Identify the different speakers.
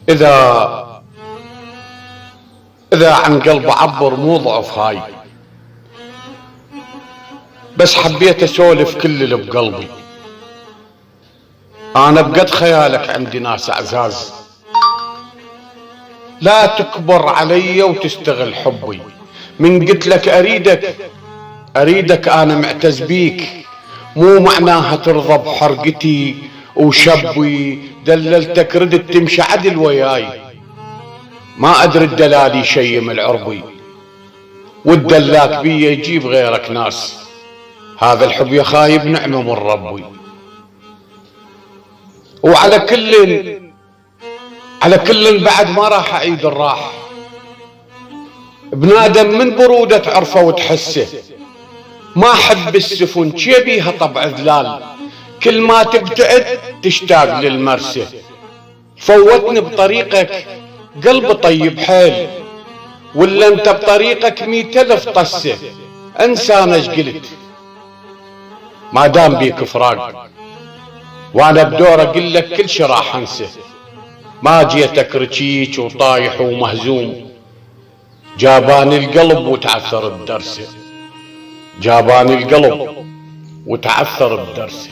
Speaker 1: إذا عن قلب عبر مو ضعف هاي، بس حبيت أسولف كل اللي بقلبي. أنا بقد خيالك عندي ناس أعزاز، لا تكبر علي وتستغل حبي. من قلت لك أريدك أنا معتز بيك، مو معناها ترضى بحرقتي وشبي. دللتك ردت تمشي عدل وياي، ما أدري الدلالي شي من العربي، والدلاك بي يجيب غيرك ناس. هذا الحب يا خايب نعمة من ربي. وعلى كل بعد ما راح أعيد الراح. بنادم من برودة عرفه وتحسه، ما حب السفن بيها طبع ذلال. كل ما تبتعد تشتاق للمرسى. فوتني بطريقك قلب طيب حيل، ولا انت بطريقك 100,000 طسه. انسى انا ايش قلت، ما دام بيك فراق، وانا بدور اقول لك كل شي راح انسى. ما جيتك رجيج وطايح ومهزوم، جاباني القلب وتعثر بدرسه. جاباني القلب وتعثر بدرسه.